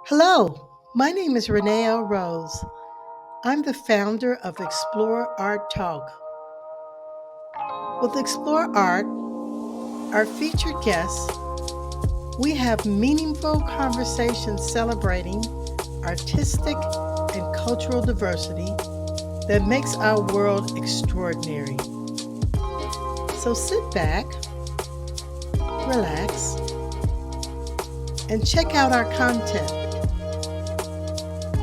Hello, my name is Renee L. Rose. I'm the founder of Explore Art Talk. With Explore Art, our featured guests, we have meaningful conversations celebrating artistic and cultural diversity that makes our world extraordinary. So sit back, relax, and check out our content.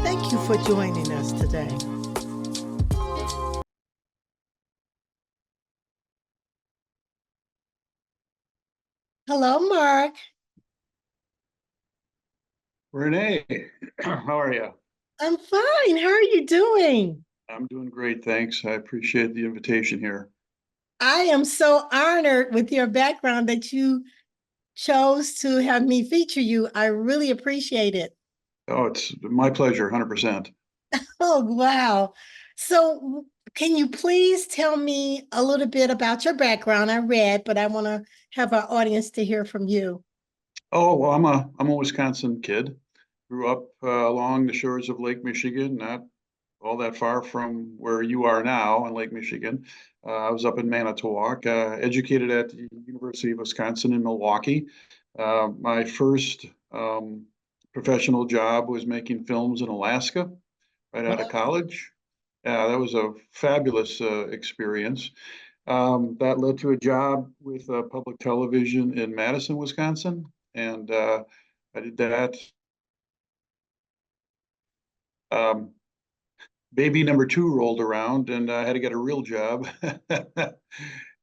Thank you for joining us today. Hello, Mark. Renee, how are you? I'm fine. How are you doing? I'm doing great, thanks. I appreciate the invitation here. I am so honored with your background that you chose to have me feature you. I really appreciate it. Oh, it's my pleasure, 100%. Oh, wow. So, can you please tell me a little bit about your background? I read, but I want to have our audience to hear from you. Oh, well, I'm a Wisconsin kid. Grew up along the shores of Lake Michigan, not all that far from where you are now in Lake Michigan. I was up in Manitowoc, educated at the University of Wisconsin in Milwaukee. My first professional job was making films in Alaska right out of college. Yeah, that was a fabulous experience. That led to a job with public television in Madison, Wisconsin, and I did that. Um, Baby number two rolled around, and I had to get a real job,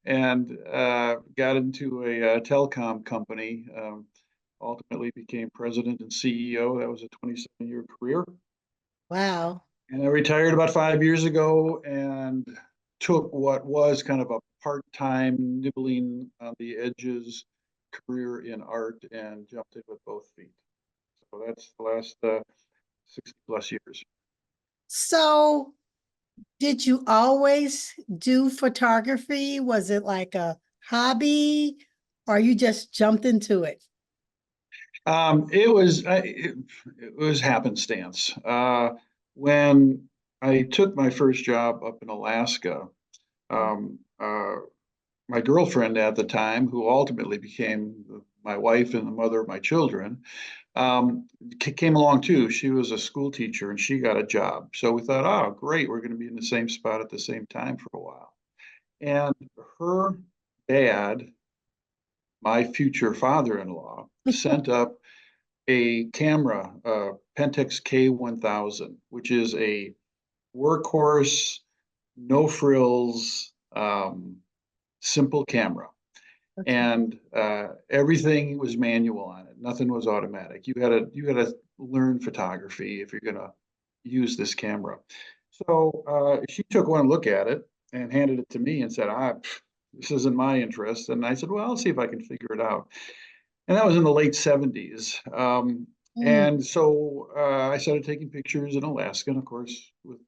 and got into a telecom company. Ultimately, became president and CEO. That was a 27-year career. Wow. And I retired about 5 years ago and took what was kind of a part-time nibbling on the edges career in art and jumped in with both feet. So that's the last 60 plus years. So, did you always do photography? Was it like a hobby or you just jumped into it? It was happenstance. When I took my first job up in Alaska, um, uh, my girlfriend at the time, who ultimately became my wife and the mother of my children, came along too. She was a school teacher and she got a job. So we thought, oh, great, we're going to be in the same spot at the same time for a while. And her dad, my future father-in-law, sent up a camera, Pentax K1000, which is a workhorse, no frills, simple camera. Okay. And everything was manual on it. Nothing was automatic. You had to learn photography if you're gonna use this camera. So she took one look at it and handed it to me and said, this isn't my interest. And I said, well, I'll see if I can figure it out. And that was in the late 70s. Mm. And so I started taking pictures in Alaska, and of course, with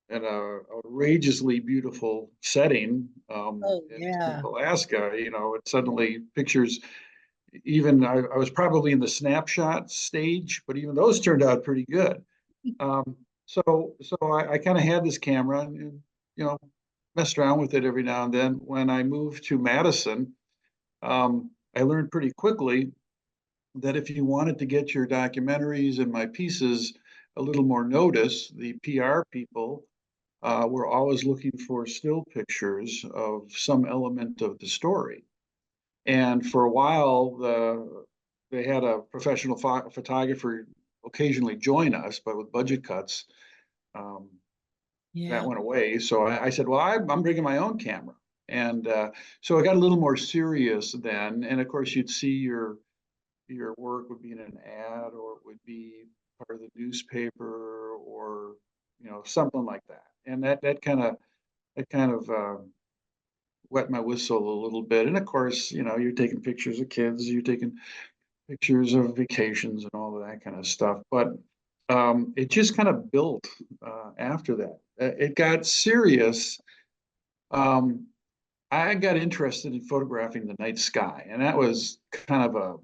in a outrageously beautiful setting Oh, in yeah. Alaska, it suddenly pictures, even I was probably in the snapshot stage, but even those turned out pretty good. So I kind of had this camera and, you know, messed around with it every now and then. When I moved to Madison, I learned pretty quickly that if you wanted to get your documentaries and my pieces a little more notice, the PR people were always looking for still pictures of some element of the story. And for a while, they had a professional photographer occasionally join us, but with budget cuts, um, that Yeah. went away. So I said, well, I'm bringing my own camera. And so I got a little more serious then. And of course, you'd see your work would be in an ad, or it would be part of the newspaper, or something like that. And that kind of wet my whistle a little bit. And of course, you're taking pictures of kids, you're taking pictures of vacations and all of that kind of stuff. But it just kind of built after that. It got serious. Um, I got interested in photographing the night sky, and that was kind of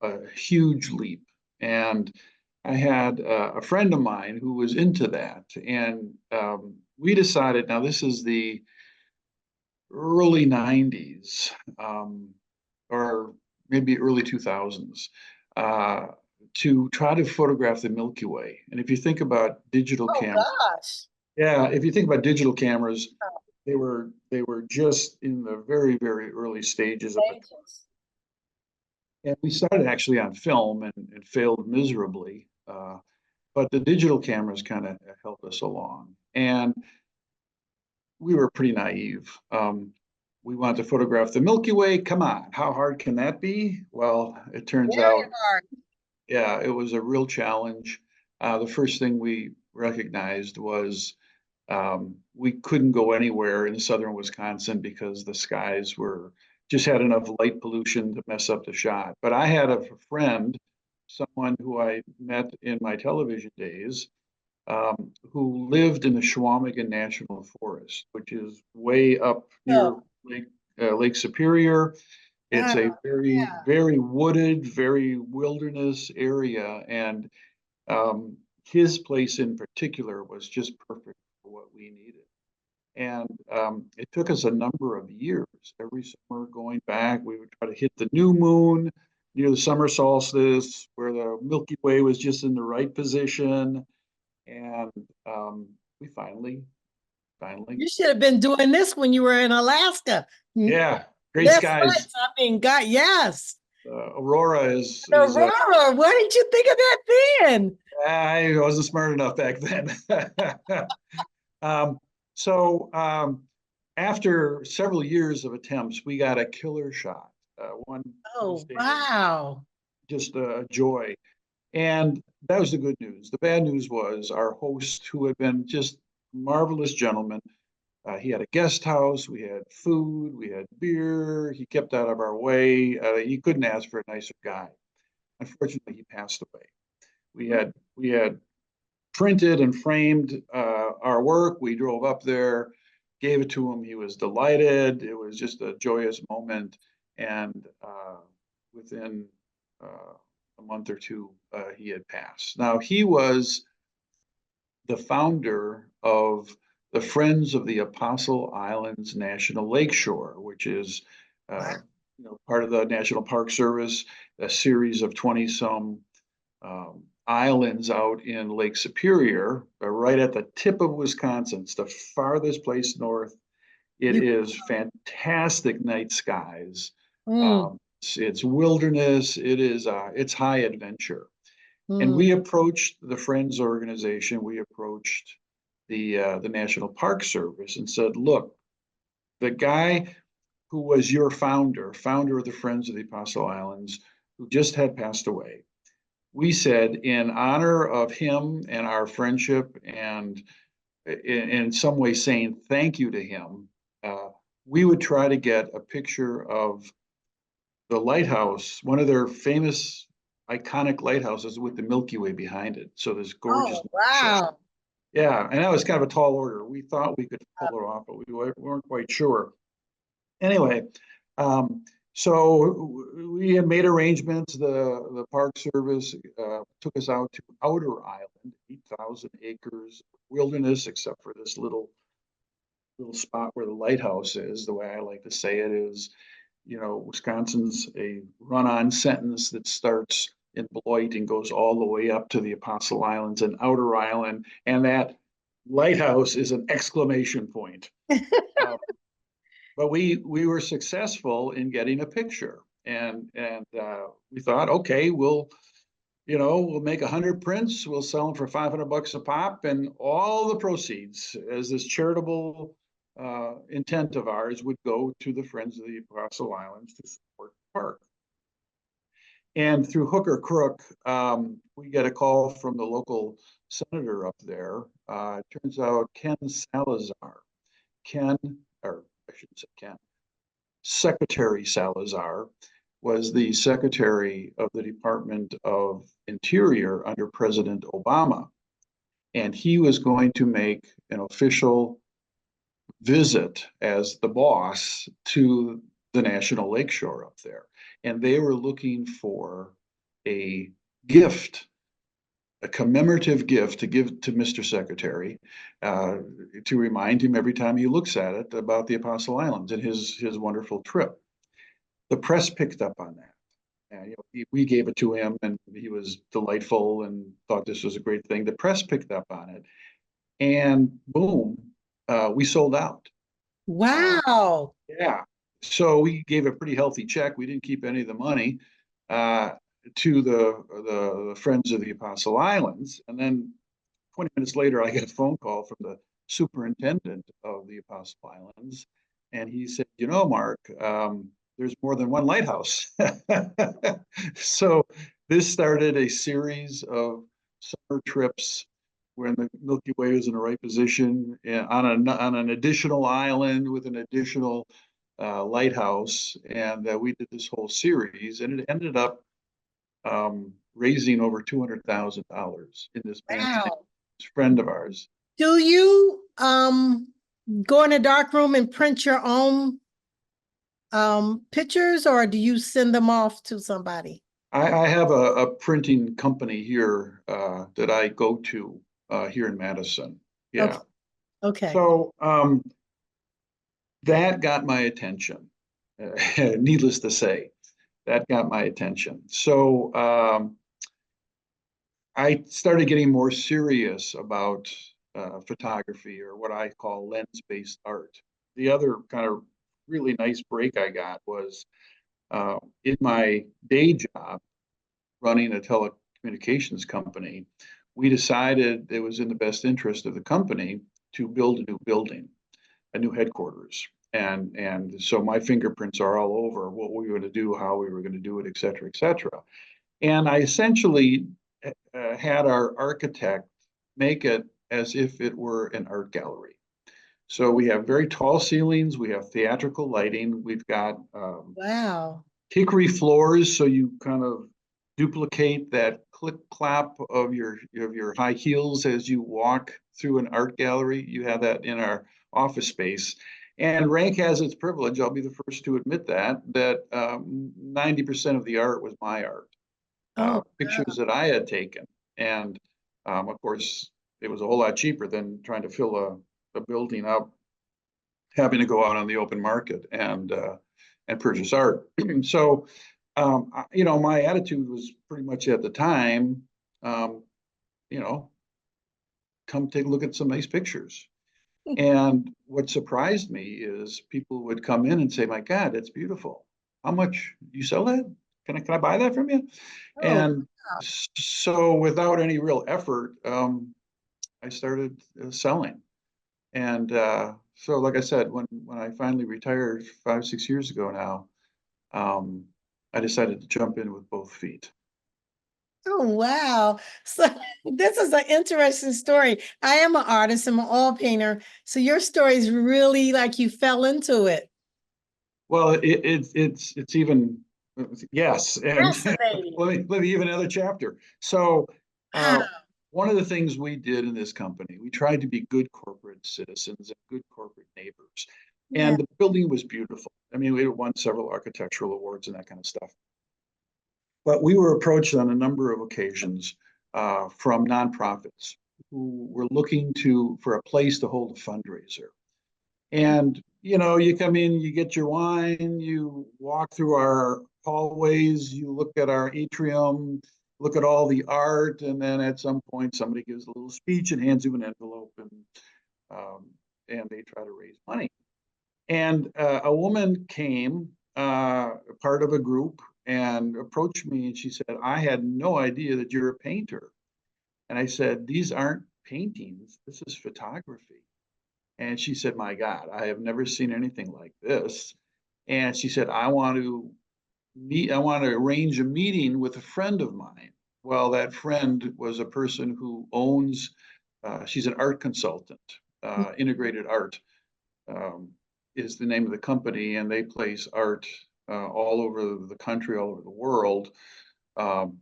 a huge leap. And I had a friend of mine who was into that, and we decided. Now this is the early '90s, or maybe early 2000s, uh, to try to photograph the Milky Way. And if you think about digital Oh cameras, gosh. yeah, if you think about digital cameras, they were just in the very, very early stages of it. Stages. And we started actually on film and failed miserably. But the digital cameras kind of helped us along. And we were pretty naive. We wanted to photograph the Milky Way. Come on, how hard can that be? Well, it turns Very out, hard. yeah, it was a real challenge. The first thing we recognized was we couldn't go anywhere in southern Wisconsin because the skies were just had enough light pollution to mess up the shot. But I had a friend, someone who I met in my television days, who lived in the Chequamegon National Forest, which is way up near So, Lake Superior. It's uh, a very, yeah. very wooded, very wilderness area, and um, his place in particular was just perfect for what we needed. And it took us a number of years. Every summer going back, we would try to hit the new moon near the summer solstice, where the Milky Way was just in the right position. And um, we finally, You should have been doing this when you were in Alaska. yeah, great Left, right. skies. I mean, God, yes. Aurora is Aurora, why didn't you think of that then? I wasn't smart enough back then. um, so after several years of attempts, we got a killer shot. One Oh, stayed wow. just a joy. And that was the good news. The bad news was our host, who had been just marvelous gentleman. He had a guest house. We had food. We had beer. He kept out of our way. You couldn't ask for a nicer guy. Unfortunately, he passed away. We had printed and framed our work. We drove up there, gave it to him. He was delighted. It was just a joyous moment. And within a month or two, he had passed. Now, he was the founder of the Friends of the Apostle Islands National Lakeshore, which is Wow. uh, part of the National Park Service, a series of 20 some islands out in Lake Superior, right at the tip of Wisconsin. It's the farthest place north. It You, is fantastic night skies. mm, It's wilderness. It's high adventure. And mm. we approached the Friends organization. We approached the National Park Service and said, "Look, the guy who was your founder of the Friends of the Apostle Islands, who just had passed away. We said, in honor of him and our friendship, and in some way saying thank you to him, uh, we would try to get a picture of the lighthouse, one of their famous iconic lighthouses with the Milky Way behind it. So this gorgeous Oh, shot. wow. Yeah, and that was kind of a tall order. We thought we could pull it off, but we weren't quite sure. Anyway, um, so we had made arrangements. The Park Service took us out to Outer Island, 8,000 acres wilderness, except for this little spot where the lighthouse is. The way I like to say it is, Wisconsin's a run-on sentence that starts in Beloit and goes all the way up to the Apostle Islands and Outer Island, and that lighthouse is an exclamation point. Uh, but we were successful in getting a picture, and we thought, okay, we'll make 100 prints, we'll sell them for $500 a pop, and all the proceeds, as this charitable intent of ours, would go to the Friends of the Apostle Islands to support the park. And through hook or crook, we get a call from the local senator up there. It turns out Ken Salazar, Ken, or I shouldn't say Ken, Secretary Salazar was the Secretary of the Department of Interior under President Obama. And he was going to make an official visit as the boss to the National Lakeshore up there. And they were looking for a gift a commemorative gift to give to Mr. Secretary, uh, to remind him every time he looks at it about the Apostle Islands and his wonderful trip. The press picked up on that. And, we gave it to him, and he was delightful and thought this was a great thing. The press picked up on it, and boom, we sold out. Wow. Yeah. So we gave a pretty healthy check. We didn't keep any of the money, uh, to the Friends of the Apostle Islands. And then 20 minutes later, I get a phone call from the superintendent of the Apostle Islands. And he said, Mark, there's more than one lighthouse. So this started a series of summer trips when the Milky Way was in the right position, on an additional island with an additional lighthouse. And we did this whole series, and it ended up raising over $200,000 in this man's name, Wow. this friend of ours. Do you go in a dark room and print your own pictures, or do you send them off to somebody? I have a printing company here, that I go to, here in Madison. Okay. Yeah. Okay. So that got my attention. Needless to say, that got my attention. So I started getting more serious about photography, or what I call lens-based art. The other kind of really nice break I got was, in my day job running a telecommunications company. We decided it was in the best interest of the company to build a new building, a new headquarters. And so my fingerprints are all over what we were going to do, how we were going to do it, et cetera, et cetera. And I essentially had our architect make it as if it were an art gallery. So we have very tall ceilings, we have theatrical lighting, we've got Wow. hickory floors, so you kind of duplicate that click clap of your high heels as you walk through an art gallery. You have that in our office space. And rank has its privilege. I'll be the first to admit that 90% of the art was my art, Oh, pictures that I had taken. And of course, it was a whole lot cheaper than trying to fill a building up, having to go out on the open market and purchase art. So, my attitude was pretty much at the time, um, you know, come take a look at some nice pictures. And what surprised me is people would come in and say, "My God, that's beautiful. How much you sell that? Can I buy that from you?" oh, And so, without any real effort, I started selling. And so, like I said, when I finally retired 5, 6 years ago now, um, I decided to jump in with both feet. oh, wow. So this is an interesting story. I am an artist, I'm an oil painter. So your story is really like you fell into it. Well, it's even, yes, and Fascinating. let me give another chapter. So, Wow. uh, one of the things we did in this company, we tried to be good corporate citizens and good corporate neighbors, Yeah. and the building was beautiful. I mean, we won several architectural awards and that kind of stuff. But we were approached on a number of occasions, from nonprofits who were looking for a place to hold a fundraiser. And you come in, you get your wine, you walk through our hallways, you look at our atrium, look at all the art, and then at some point somebody gives a little speech and hands you an envelope, um, and they try to raise money. And a woman came, part of a group, and approached me, and she said, "I had no idea that you're a painter." And I said, "These aren't paintings, this is photography." And she said, "My God, I have never seen anything like this." And she said, I want to arrange a meeting with a friend of mine. Well, that friend was a person who owns, she's an art consultant, Integrated Art, um, is the name of the company, and they place art all over the country, all over the world,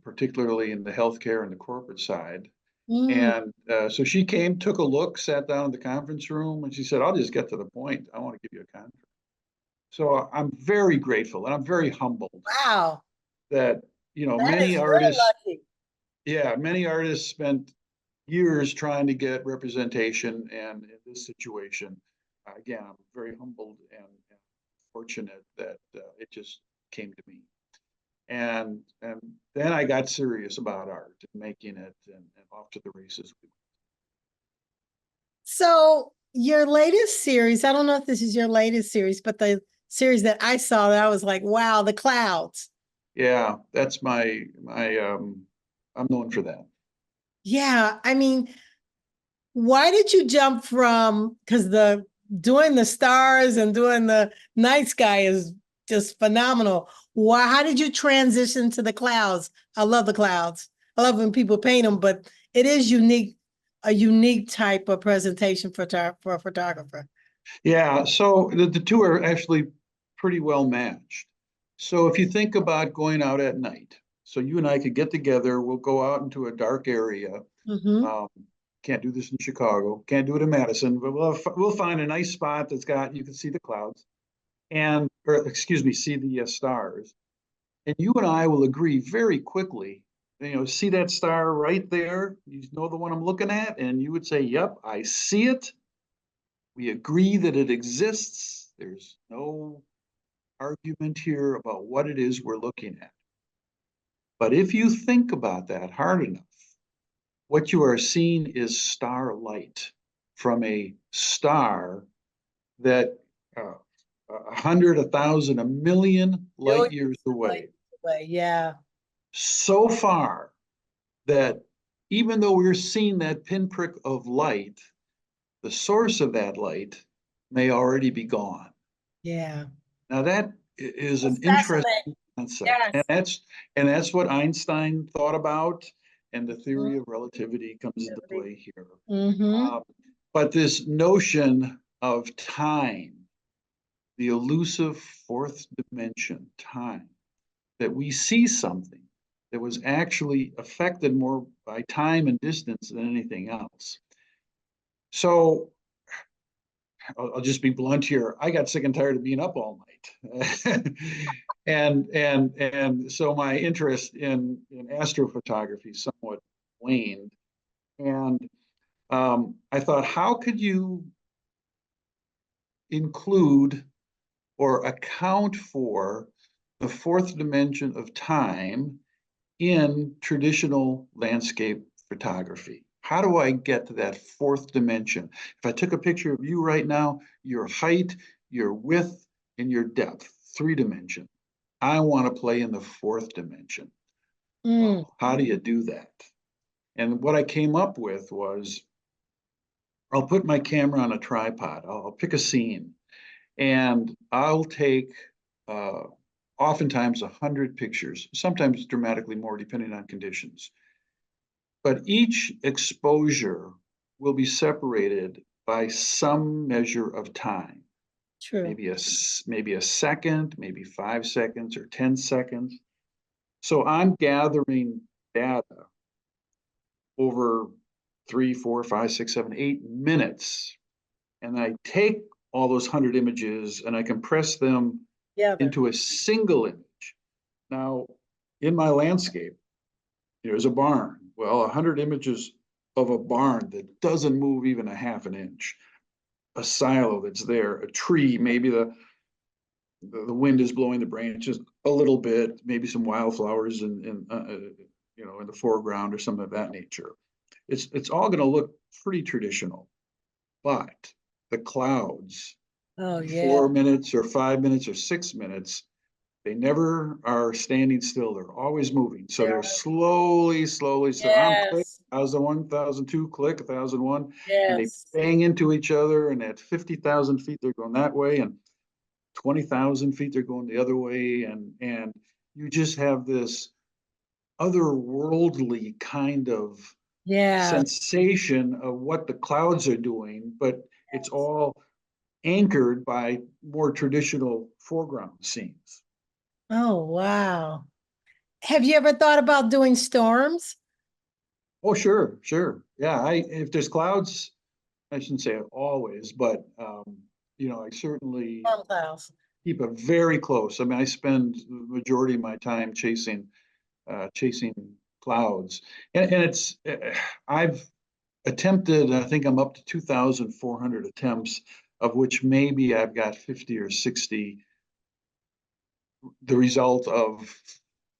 particularly in the healthcare and the corporate side. Mm. And so she came, took a look, sat down in the conference room, and she said, "I'll just get to the point. I want to give you a contract." So I'm very grateful, and I'm very humbled Wow. that That many is real artists lucky. Yeah, many artists spent years trying to get representation, and in this situation, again, I'm very humbled and fortunate that it just came to me. And then I got serious about art and making it, and off to the races. So your latest series, I don't know if this is your latest series, but the series that I saw that I was like, wow, the clouds. Yeah, that's my. I'm known for that. Yeah, I mean, why did you jump from, because the doing the stars and doing the night sky is just phenomenal. Why, how did you transition to the clouds? I love the clouds. I love when people paint them, but it is unique, a unique type of presentation for a photographer. Yeah, so the two are actually pretty well matched. So if you think about going out at night, so you and I could get together, we'll go out into a dark area. Mm-hmm. Um, can't do this in Chicago, can't do it in Madison, but we'll find a nice spot that's got, you can see the clouds and, or excuse me, see the stars. And you and I will agree very quickly, see that star right there? You know the one I'm looking at? And you would say, yep, I see it. We agree that it exists. There's no argument here about what it is we're looking at. But if you think about that hard enough, what you are seeing is starlight from a star that uh, 100, 1,000, a million light Millions years of light away. away. Yeah. So far that even though we're seeing that pinprick of light, the source of that light may already be gone. Yeah. Now that is That's an fascinating. interesting concept, and Yes. that's what Einstein thought about, and the theory of relativity comes into play here. Mm-hmm. Uh, but this notion of time, the elusive fourth dimension, time, that we see something that was actually affected more by time and distance than anything else. So I'll just be blunt here. I got sick and tired of being up all night. And so my interest in astrophotography somewhat waned. And I thought, how could you include or account for the fourth dimension of time in traditional landscape photography? How do I get to that fourth dimension? If I took a picture of you right now, your height, your width, and your depth, three dimension. I want to play in the fourth dimension. Mm. Well, how do you do that? And what I came up with was I'll put my camera on a tripod. I'll pick a scene and I'll take uh, oftentimes 100 pictures, sometimes dramatically more depending on conditions. But each exposure will be separated by some measure of time, True. maybe a second, maybe 5 seconds or 10 seconds. So I'm gathering data over 3, 4, 5, 6, 7, 8 minutes, and I take all those 100 images and I compress them Together. into a single image. Now, in my landscape, there's a barn. Well, 100 images of a barn that doesn't move even a half an inch, a silo that's there, a tree, maybe the wind is blowing the branches a little bit, maybe some wildflowers in the foreground or something of that nature. It's all going to look pretty traditional, but the clouds Oh, in yeah. 4 minutes or 5 minutes or 6 minutes, they never are standing still. They're always moving. So they're slowly, slowly. So I'm click, Yes. 1,001, 1,002, click, 1,001, and they Yes. bang into each other. And at 50,000 feet, they're going that way. And 20,000 feet, they're going the other way. And you just have this otherworldly kind of Yeah. sensation of what the clouds are doing, but it's all anchored by more traditional foreground scenes. Oh, wow. Have you ever thought about doing storms? Oh, sure, sure. Yeah, if there's clouds, I shouldn't say always, but I certainly Storm clouds. keep a very close. I mean, I spend the majority of my time chasing clouds. And it's, I've attempted, I think I'm up to 2,400 attempts, of which maybe I've got 50 or 60, the result of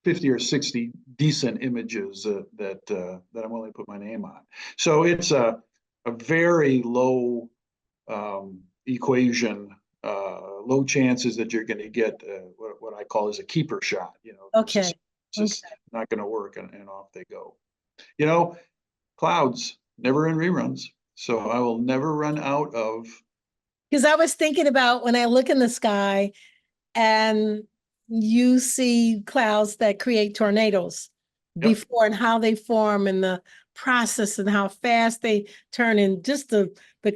50 or 60 decent images that I'm willing to put my name on. So it's a very low equation, low chances that you're going to get what I call is a keeper shot. Okay. It's Okay. just not going to work, and off they go. You know, clouds never in reruns, so I will never run out of. Because I was thinking about when I look in the sky and you see clouds that create tornadoes Yep. before and how they form and the process and how fast they turn and just the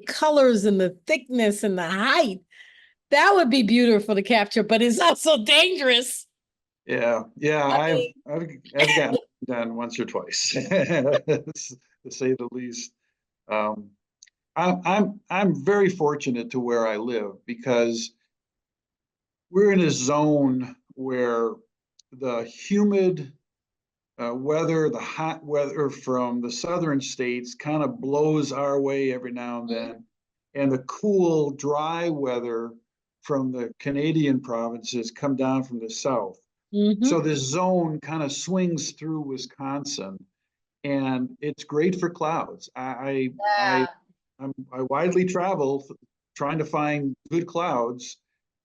colors and the thickness and the height. That would be beautiful to capture, but it's also dangerous. Yeah, yeah, I mean, I've gotten done once or twice, to say the least. Um, I'm very fortunate to where I live because we're in a zone where the humid weather, the hot weather from the southern states kind of blows our way every now and then, and the cool, dry weather from the Canadian provinces come down from the south. mhm. So this zone kind of swings through Wisconsin, and it's great for clouds. Yeah. I widely travel trying to find good clouds,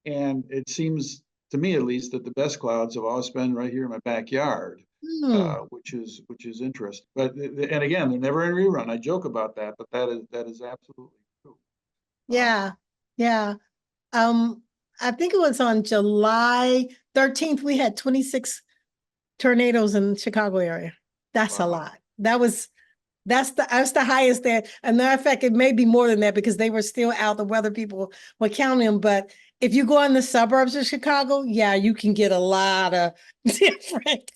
and it seems to me at least that the best clouds have always been right here in my backyard, Hmm. which is interesting. But and again, they're never in rerun. I joke about that, but that is absolutely true. Um, Yeah. Yeah. Um, I think it was on July 13th, we had 26 tornadoes in the Chicago area. That's a wow. lot. That's the highest there. And matter of fact, it may be more than that because they were still out. The weather people were counting them. But if you go in the suburbs of Chicago, yeah, you can get a lot of different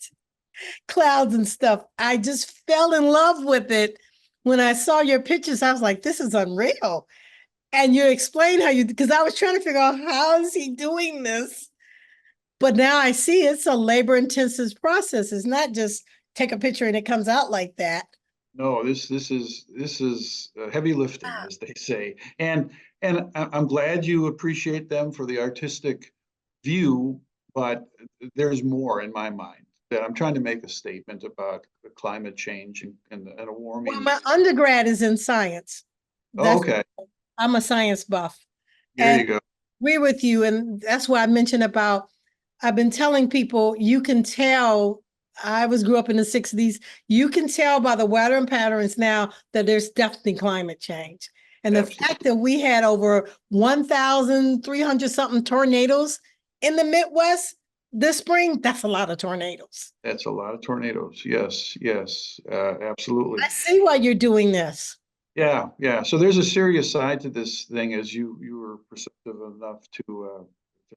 clouds and stuff. I just fell in love with it when I saw your pictures. I was like, this is unreal. And you explained how you, because I was trying to figure out how is he doing this? But now I see it's a labor intensive process. It's not just take a picture and it comes out like that. No, this is heavy lifting, as they say, and I'm glad you appreciate them for the artistic view, but there's more in my mind that I'm trying to make a statement about the climate change and a Well, warming. my undergrad is in science. Oh, That's okay, I'm a science buff. there And you go. agree with you. And that's why I mentioned about I've been telling people you can tell. I was grew up in the 60s. You can tell by the weather patterns now that there's definitely climate change. And the Absolutely, fact that we had over 1,300 something tornadoes in the Midwest this spring, that's a lot of tornadoes. that's a lot of tornadoes. Yes, yes, absolutely. I see why you're doing this. Yeah, yeah. So there's a serious side to this thing, as you were perceptive enough to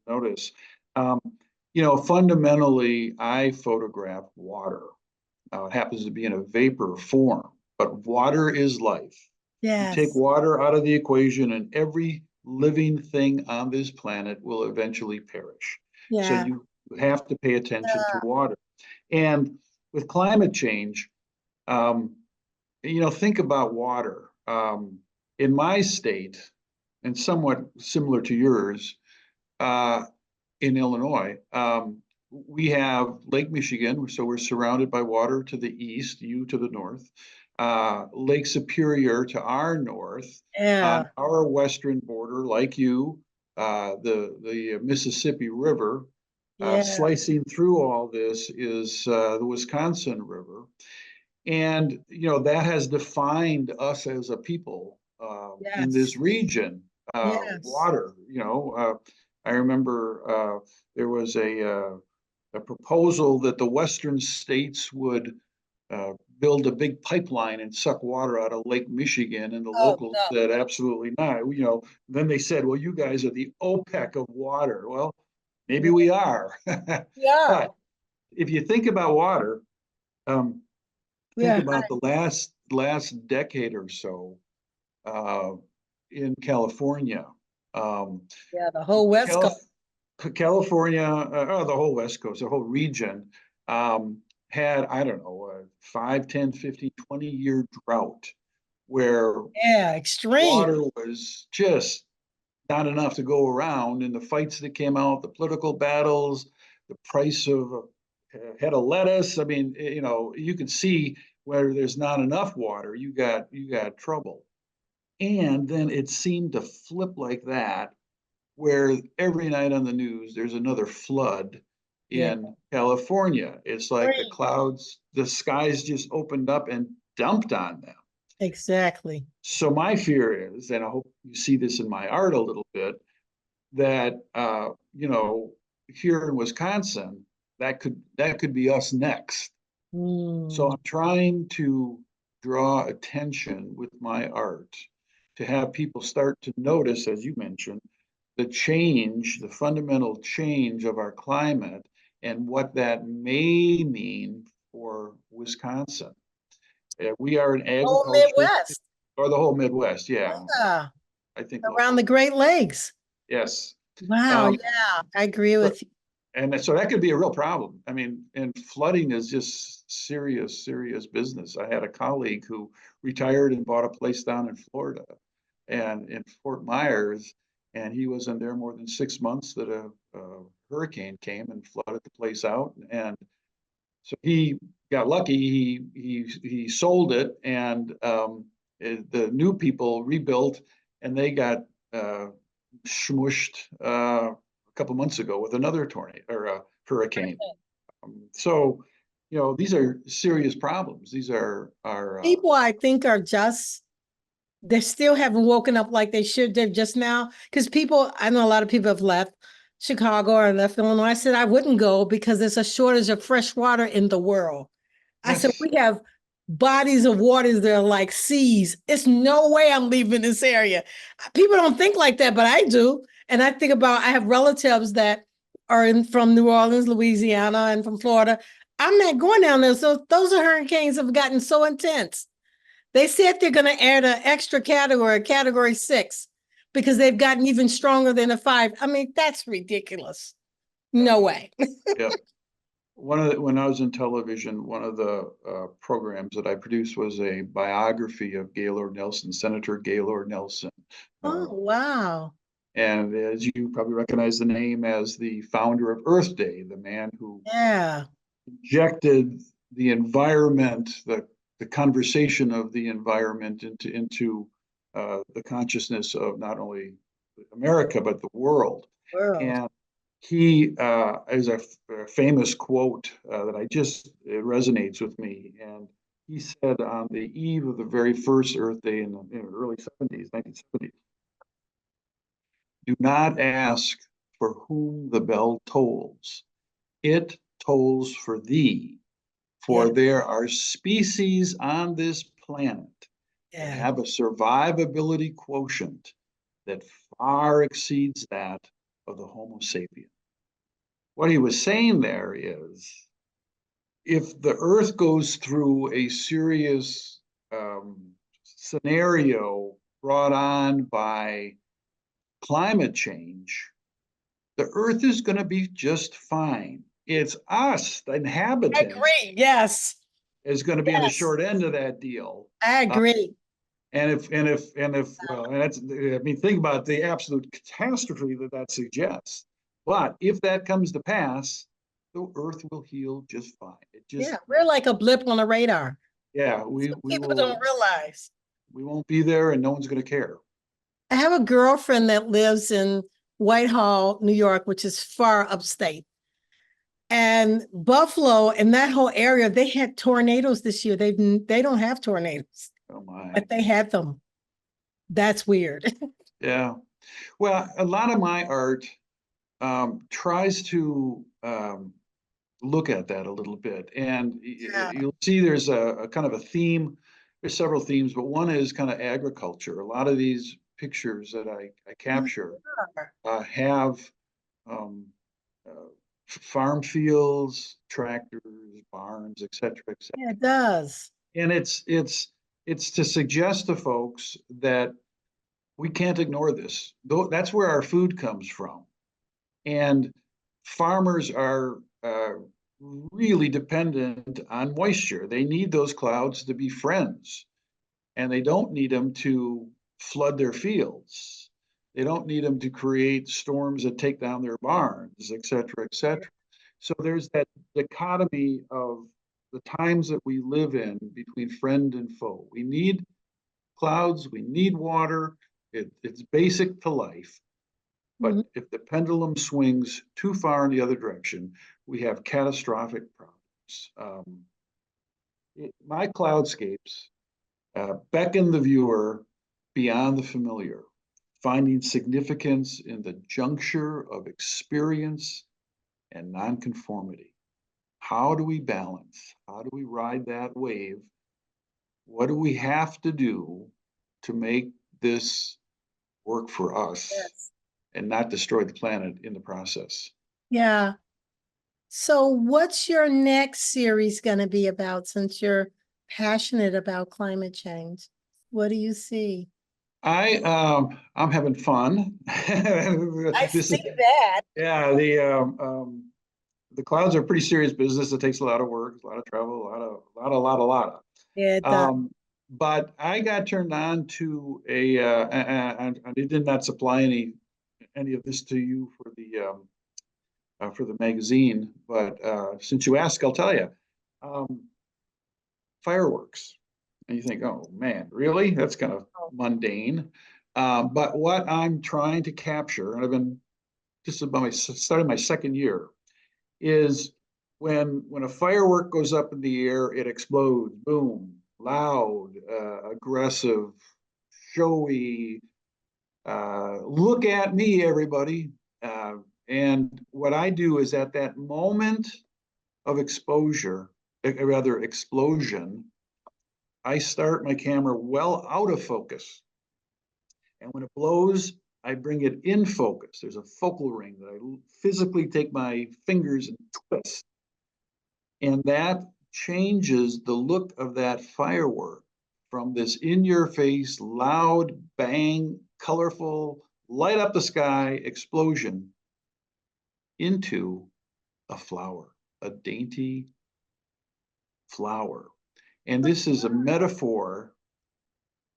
notice. Um, fundamentally, I photograph water. It happens to be in a vapor form, but water is life. You take Yes. water out of the equation, and every living thing on this planet will eventually perish. So Yeah. you have to pay attention to water. And with climate change, um, think about water. In my state, and somewhat similar to yours, uh, in Illinois, we have Lake Michigan, so we're surrounded by water to the east, you to the north, Lake Superior to our north. On Yeah. our western border, like you, the Mississippi River. Yeah. Slicing through all this is the Wisconsin River. And that has defined us as a people in Yes. this region. Yes. Water, I remember there was a proposal that the western states would uh, build a big pipeline and suck water out of Lake Michigan, and the Oh locals no. said absolutely not. Then they said, "Well, you guys are the OPEC of water." Well, maybe we are, Yeah. but if you think about water. Um, think Yeah. about the last decade or so uh, in California. Um, Yeah. The whole West Coast. Calif- California, the whole West Coast, the whole region. Um, had, I don't know, a 5, 10, 15, 20-year drought where Yeah, extreme. water was just not enough to go around, and the fights that came out, the political battles, the price of a head of lettuce. I mean, you can see where there's not enough water, you got trouble. And then it seemed to flip like that, where every night on the news there's another flood Yeah, in California. It's like the extreme. clouds, the skies just opened up and dumped on them. Exactly. So my fear is, and I hope you see this in my art a little bit, that here in Wisconsin, that could be us next. So Mm. I'm trying to draw attention with my art to have people start to notice, as you mentioned, the change, the fundamental change of our climate and what that may mean for Wisconsin. We are an Whole agricultural, Midwest. or the whole Midwest, yeah. Yeah, I think the around whole, the Great Lakes. yes. Wow, Um, yeah, I agree so with you. And so that could be a real problem. I mean, and flooding is just serious, serious business. I had a colleague who retired and bought a place down in Florida and in Fort Myers, and he was in there more than 6 months that a hurricane came and flooded the place out. And so he got lucky. He sold it, and the new people rebuilt, and they got uh, smushed a couple months ago with another tornado or a hurricane. So, these are serious problems. These are People, I think, are just they still haven't woken up like they should. They've just now, because people, I know a lot of people have left Chicago or left Illinois. I said I wouldn't go because there's a shortage of fresh water in the world. I said, yes, we have bodies of waters that are like seas. It's no way I'm leaving this area. People don't think like that, but I do. And I think about, I have relatives that are from New Orleans, Louisiana, and from Florida. I'm not going down there. So those hurricanes have gotten so intense. They said they're going to add an extra category, category 6, because they've gotten even stronger than a 5. I mean, that's ridiculous. yeah, No way. yeah. When I was in television, one of the programs that I produced was a biography of Gaylord Nelson, Senator Gaylord Nelson. Oh, Uh, wow. and as you probably recognize the name as the founder of Earth Day, the man who Yeah. injected the environment, the conversation of the environment into the consciousness of not only America but the world. World. And he is a famous quote that it resonates with me. And he said on the eve of the very first Earth Day in the early 70s, 1970s, do not ask for whom the bell tolls. It tolls for thee, Yeah. for there are species on this planet that Yeah. have a survivability quotient that far exceeds that of the Homo sapien. What he was saying there is, if the Earth goes through a serious scenario brought on by climate change, the Earth is going to be just fine. It's us, the I inhabitants, agree. Yes. is going to be on the Yes. short end of that deal. I Uh, agree. and that's, I mean, think about the absolute catastrophe that suggests. But if that comes to pass, the Earth will heal just fine. It Yeah. just, We're like a blip on the radar. yeah, So people don't realize. we won't be there, and no one's going to care. I have a girlfriend that lives in Whitehall, New York, which is far upstate. And Buffalo and that whole area, they had tornadoes this year. They don't have tornadoes, Oh my, but they had them. That's weird. yeah. Well, a lot of my art tries to look at that a little bit. And Yeah. you'll see there's a kind of a theme. There's several themes, but one is kind of agriculture. A lot of these pictures that I capture have um, farm fields, tractors, barns, et cetera, et Yeah, cetera. it does. And it's to suggest to folks that we can't ignore this. Though that's where our food comes from. And farmers are really dependent on moisture. They need those clouds to be friends, and they don't need them to flood their fields. They don't need them to create storms that take down their barns, et cetera, et cetera. So there's that dichotomy of the times that we live in between friend and foe. We need clouds, we need water. It's basic to life. But Mhm. if the pendulum swings too far in the other direction, we have catastrophic problems. My cloudscapes beckon the viewer beyond the familiar, finding significance in the juncture of experience and nonconformity. How do we balance? How do we ride that wave? What do we have to do to make this work for us Yes. and not destroy the planet in the process? Yeah. So, what's your next series going to be about since you're passionate about climate change? What do you see? I'm having fun. I This see is that. yeah the clouds are pretty serious business. It takes a lot of work, a lot of travel, a lot of. Yeah, it does. Um, but I got turned on to and I did not supply any of this to you for the magazine, but since you asked, I'll tell you. Um, Fireworks. And you think, oh man, really? That's kind of mundane. But what I'm trying to capture, and I've been just about starting my second year, is when a firework goes up in the air, it explodes, boom, loud, aggressive, showy. Look at me, everybody. Uh, and what I do is at that moment of exposure, rather explosion, I start my camera well out of focus. And when it blows, I bring it in focus. There's a focal ring that I physically take my fingers and twist. And that changes the look of that firework from this in your face, loud, bang, colorful, light up the sky explosion into a flower, a dainty flower. And this is a metaphor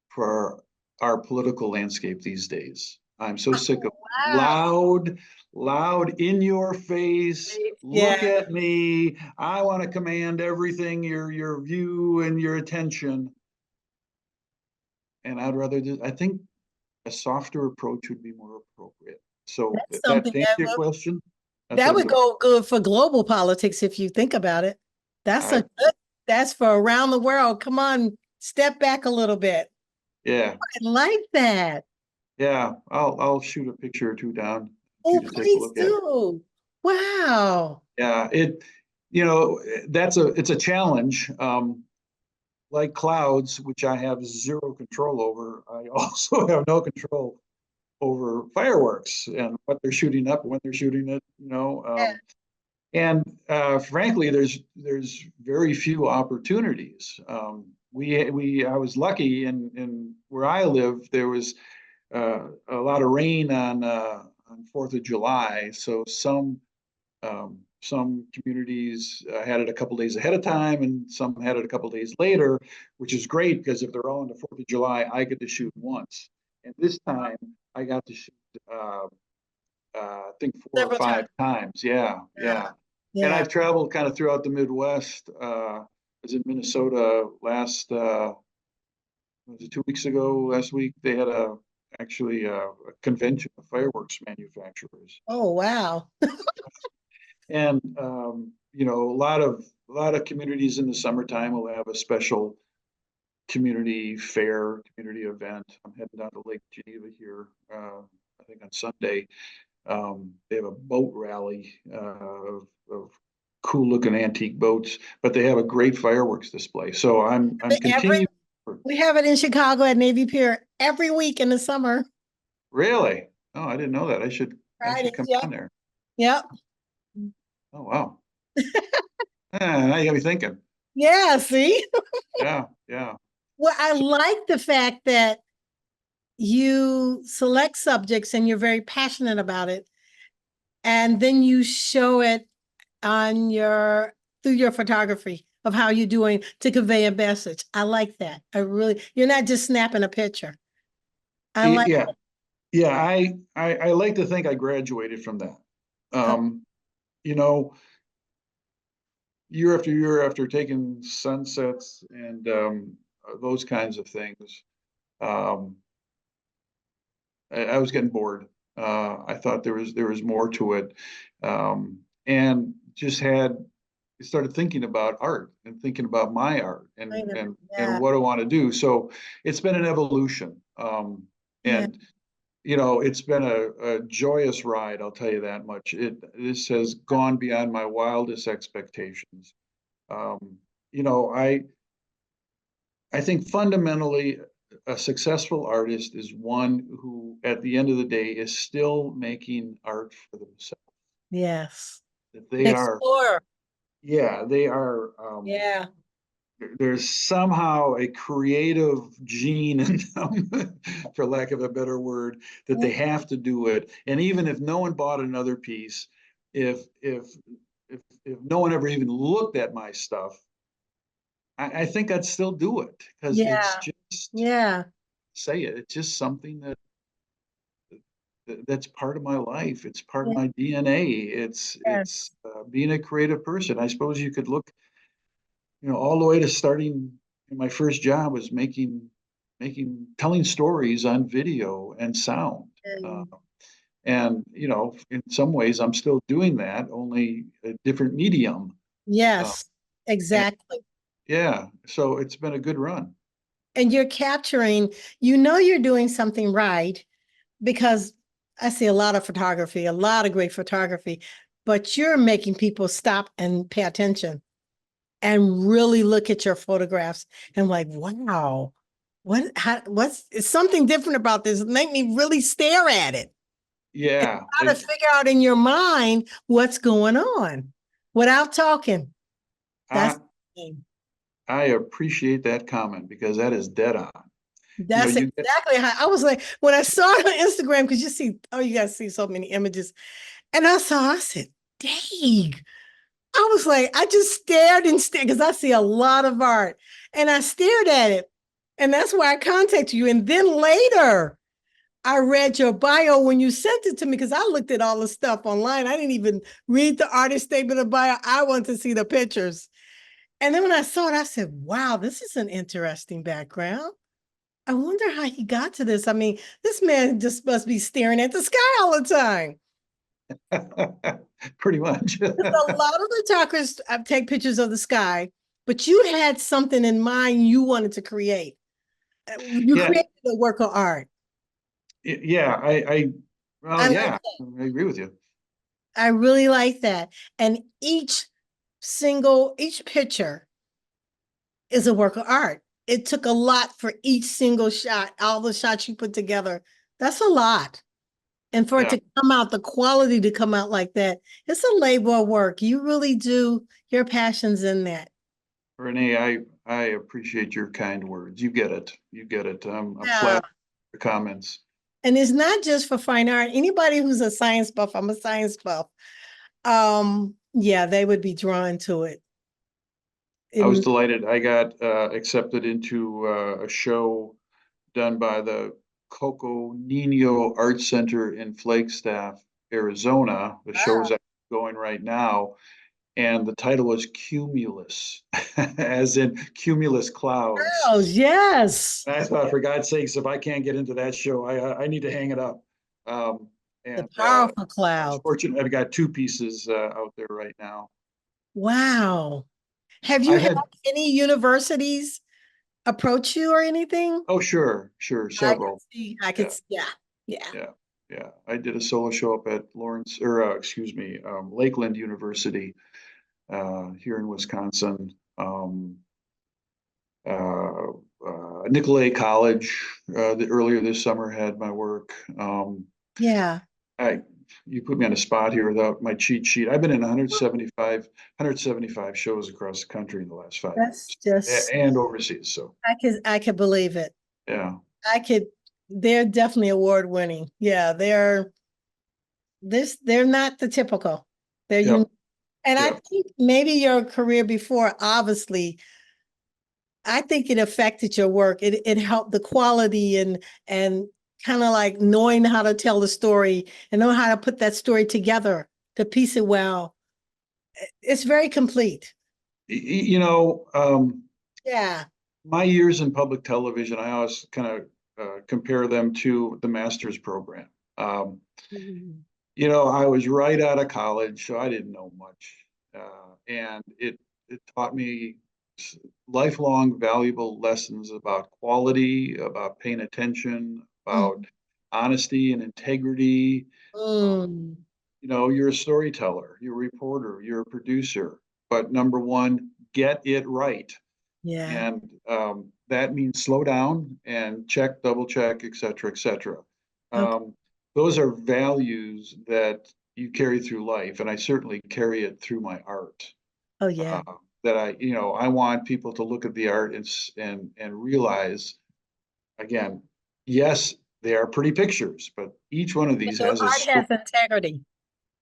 for our political landscape these days. I'm so sick of Wow. loud in your face. Yeah. Look at me. I want to command everything, your view and your attention. And I'd rather do, I think a softer approach would be more appropriate. So That's that something to answer your question, that's that what I'm would doing. go good for global politics if you think about it. That's a I, good, that's for around the world. Come on, step back a little bit. yeah, I like that. yeah. I'll shoot a picture or two down for you Oh, to take a please look at. do. Wow. Yeah, it's a challenge. Like clouds, which I have zero control over, I also have no control over fireworks and what they're shooting up, when they're shooting it, and frankly, there's very few opportunities. I was lucky in where I live, there was a lot of rain on 4th of July, so some communities had it a couple days ahead of time, and some had it a couple days later, which is great because if they're all on the 4th of July, I get to shoot once. And this time, I got to shoot, I think 4 or 5 times. Yeah, Yeah. yeah. And Yeah. I've traveled kind of throughout the Midwest. I was in Minnesota was it 2 weeks ago? Last week they had actually a convention of fireworks manufacturers. Oh, wow. And a lot of communities in the summertime will have a special community fair, community event. I'm heading down to Lake Geneva here, I think on Sunday. They have a boat rally of cool looking antique boats, but they have a great fireworks display. So I'm Every continuing. we have it in Chicago at Navy Pier every week in the summer. Really? Oh, I didn't know that. I should Fridays. come Yep. down there. Yep. Oh wow. Now you got me thinking. Yeah. See? Yeah, yeah. Well, I like the fact that you select subjects and you're very passionate about it. And then you show it on your through your photography of how you're doing to convey a message. I like that. I really, you're not just snapping a picture. I like, Yeah, yeah. I like to think I graduated from that. uh, Um, you know, year after taking sunsets and those kinds of things, um, I was getting bored. I thought there was more to it, and just had started thinking about art and thinking about my art and yeah, what I want to do. So it's been an evolution, yeah, and it's been a joyous ride. I'll tell you that much. This has gone beyond my wildest expectations. Um, you know, I think fundamentally, a successful artist is one who, at the end of the day, is still making art for themselves. yes. That they are, Explorer. yeah, they are. Yeah, There's somehow a creative gene in them, for lack of a better word, that they have to do it. And even if no one bought another piece, if if if no one ever even looked at my stuff, I think I'd still do it because it's yeah, just yeah, say it. It's just something that's part of my life. It's part of yeah, my DNA. It's yes, being a creative person. I suppose you could look, all the way to starting. My first job was telling stories on video and sound. Uh, and and in some ways, I'm still doing that, only a different medium. Uh, yes, and exactly. yeah, so it's been a good run. And you're capturing, you know, you're doing something right because I see a lot of photography, a lot of great photography, but you're making people stop and pay attention and really look at your photographs and like, wow, what's something different about this? Make me really stare at it and Yeah, try to figure out in your mind what's going on without talking. That's I I appreciate that comment because that is dead on. that's You get exactly how I was like when I saw it on Instagram, because you see, oh, you guys see so many images. And I said, dang. I was like, I just stared and stared because I see a lot of art. And I stared at it. And that's why I contacted you. And then later, I read your bio when you sent it to me because I looked at all the stuff online. I didn't even read the artist statement of bio. I wanted to see the pictures. And then when I saw it, I said, wow, this is an interesting background. I wonder how he got to this. I mean, this man just must be staring at the sky all the time. pretty much. Because a lot of the talkers take pictures of the sky, but you had something in mind you wanted to create. You Yeah, created a work of art. yeah. Well, I like yeah, that. I agree with you. I really like that. And each picture is a work of art. It took a lot for each single shot, all the shots you put together. That's a lot. And for it Yeah, to come out, the quality to come out like that, it's a labor of work. You really do, your passion's in that. Renee, I appreciate your kind words. You get it. You get it. I'm Yeah. flattered for the comments. And it's not just for fine art. Anybody who's a science buff, I'm a science buff. Yeah, they would be drawn to it. I was In, delighted. I got accepted into a show done by the Coco Nino Art Center in Flagstaff, Arizona. The show is wow. actually going right now, and the title was Cumulus, as in cumulus clouds. Oh, yes. And I thought, for God's sakes, if I can't get into that show, I need to hang it up. Um, The and powerful I was cloud. fortunate. I've got two pieces out there right now. Wow. Have you I've had had, any universities approach you or anything? oh, sure, I could several. see, I could, Yeah, yeah, yeah. yeah, yeah. I did a solo show up at Lawrence, or excuse me, Lakeland University here in Wisconsin. Uh, Nicolay College earlier this summer had my work. Yeah, I You put me on a spot here without my cheat sheet. I've been in 175 shows across the country in the last 5 years that's just, and overseas. So I could believe it. yeah, I could, they're definitely award winning. Yeah, they're not the typical. They're yep. unique. And I Yeah. think maybe your career before, obviously, I think it affected your work. It helped the quality and kind of like knowing how to tell the story and know how to put that story together to piece it well. It's very complete. You know, Yeah. my years in public television, I always kind of compare them to the master's program. Um, Mhm. I was right out of college, so I didn't know much. And it taught me lifelong valuable lessons about quality, about paying attention, about Mhm. honesty and integrity. Um, Mm. you're a storyteller, you're a reporter, you're a producer, but number one, get it right. Yeah. And that means slow down and check, double check, et cetera, et cetera. Okay. Those are values that you carry through life, and I certainly carry it through my art. Oh yeah. Uh, that I want people to look at the art and realize again, yes, they are pretty pictures, but each one of these Your has a art story. has integrity.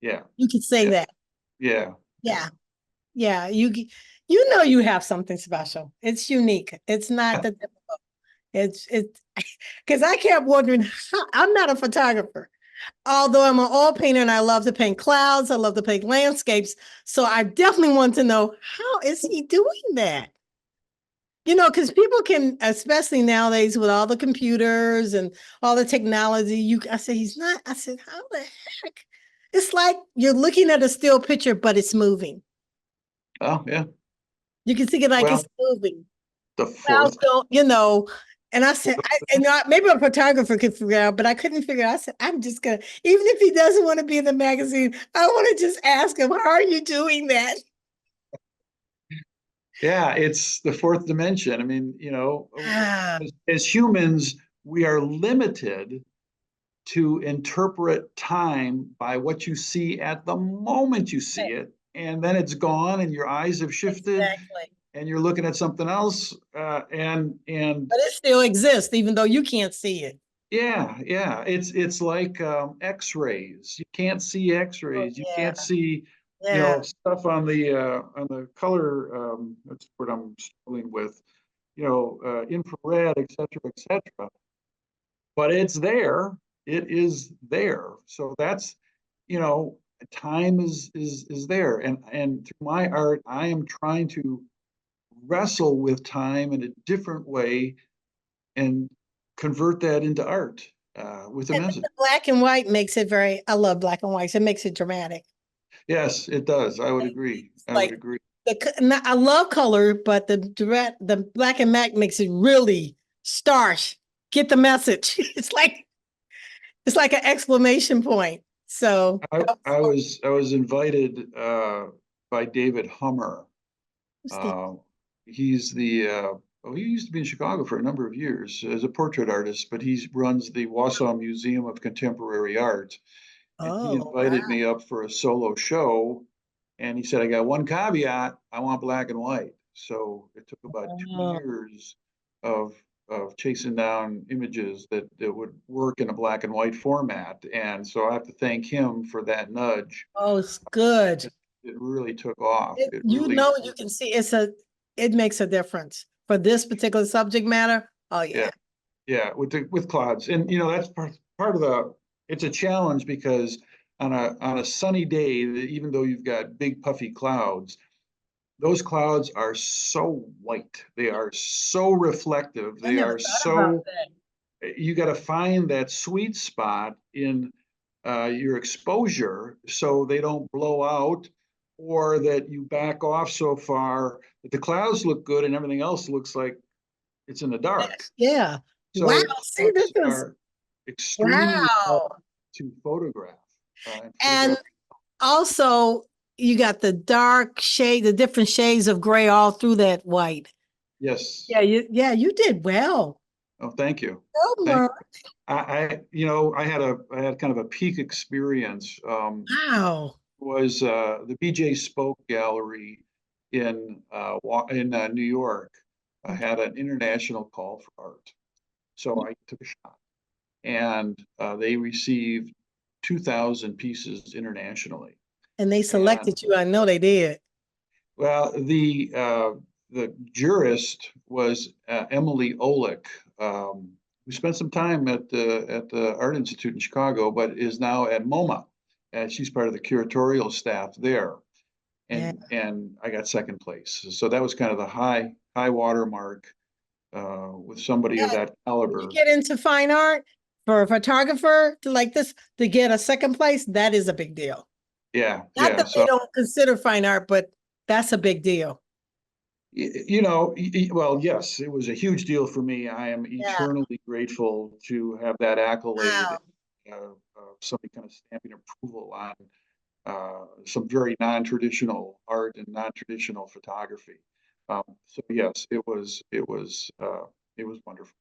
Yeah, You could say yeah, that. yeah, yeah. Yeah. Yeah. You know you have something special. It's unique. It's not the it's because I kept wondering how, I'm not a photographer. Although I'm an oil painter and I love to paint clouds, I love to paint landscapes. So I definitely want to know how is he doing that? Because people can, especially nowadays with all the computers and all the technology, I said, he's not. I said, how the heck? It's like you're looking at a still picture, but it's moving. Oh, yeah. You can see it like it's Well, moving. the Clouds fourth. don't. And I said, maybe a photographer could figure out, but I couldn't figure out. I said, I'm just gonna, even if he doesn't want to be in the magazine, I want to just ask him, how are you doing that? Yeah, it's the fourth dimension. I mean, Ah, as humans, we are limited to interpret time by what you see at the moment you see it, and then it's gone, and your eyes have shifted, exactly. and you're looking at something else, and But it still exists, even though you can't see it. yeah, yeah, it's like X-rays. You can't see Oh, X-rays. You yeah. can't see, Yeah. stuff on the color. That's what I'm struggling with. Infrared, et cetera, et cetera. But it's there. It is there. So that's, you know, time is there. And through my art, I am trying to wrestle with time in a different way and convert that into art with a And message. the black and white makes it I love black and white. So it makes it dramatic. Yes, it does. I would agree. It's I would like agree. I love color, but the black and white makes it really starch. Get the message. It's like an exclamation point. So I was invited by David Hummer. interesting. Uh, he's he used to be in Chicago for a number of years as a portrait artist, but he runs the Wausau Museum of Contemporary Art. And he Oh, invited wow. me up for a solo show. And he said, I got one caveat, I want black and white. So it took about two Oh, years of of chasing down images that would work in a black and white format. And so I have to thank him for that nudge. oh, it's good. It really took off. It really, You can see it makes a difference for this particular subject matter. Oh yeah, yeah. yeah, with clouds. And that's part of the it's a challenge because on a sunny day, even though you've got big puffy clouds, those clouds are so white. They are so reflective. I They never are thought about so, that. you got to find that sweet spot in your exposure so they don't blow out or that you back off so far that the clouds look good and everything else looks like it's in the dark. Yeah. Wow. So See, this clouds is are extremely hard wow. to photograph and photograph. And also, you got the different shades of gray all through that white. Yes. Yeah, you did well. Oh, thank you. Oh Thank my, I had kind of a peak experience. wow. Was the BJ Spoke Gallery in New York had an international call for art, so I took a shot, and they received 2,000 pieces internationally, And they And selected you. I know they did. well, the jurist was Emily Olick, who spent some time at the Art Institute in Chicago, but is now at MoMA, and she's part of the curatorial staff there. Yeah. And I got second place, so that was kind of the high water mark with somebody of Yeah. that When you caliber. get into fine art for a photographer to like this to get a second place, that is a big deal. Yeah, Not yeah. that they So don't consider fine art, but that's a big deal. you know, well, yes, it was a huge deal for me. I am Yeah. eternally grateful to have that accolade, Wow. somebody kind of stamping approval on some very non-traditional art and non-traditional photography. So yes, it was wonderful.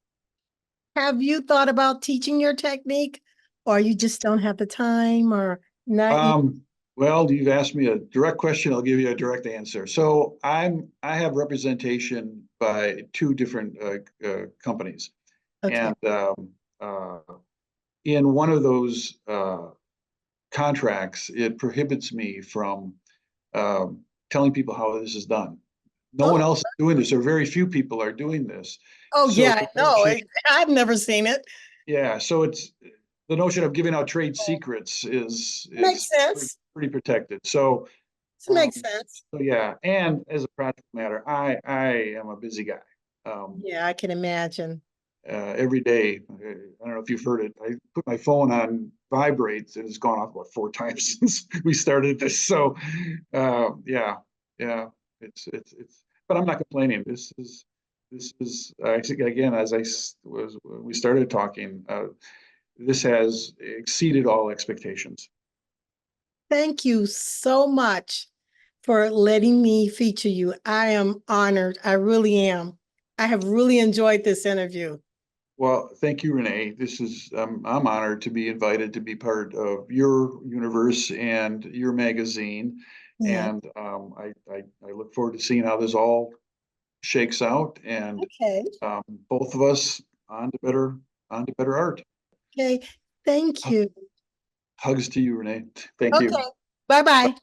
Have you thought about teaching your technique, or you just don't have the time, or not? Um, well, you've asked me a direct question. I'll give you a direct answer. So I have representation by two different companies, Okay. and uh, in one of those contracts, it prohibits me from telling people how this is done. No one Oh, else is doing this, or very few people are doing this. oh So yeah, the I know. notion, I've never seen it. yeah, so it's the notion of giving out trade secrets Makes is sense. pretty protected. So It makes sense. so yeah, and as a practical matter, I am a busy guy. Yeah, I can imagine. Every day, I don't know if you've heard it. I put my phone on vibrate, and it's gone off about four times since we started this. So yeah, yeah, it's. But I'm not complaining. This is I think again as was when we started talking. This has exceeded all expectations. Thank you so much for letting me feature you. I am honored. I really am. I have really enjoyed this interview. Well, thank you, Renee. This is, I'm honored to be invited to be part of your universe and your magazine. Yeah. And I look forward to seeing how this all shakes out and Okay. both of us on to better art. Okay. Thank you. Hugs to you, Renee. Thank you. Okay. Bye bye.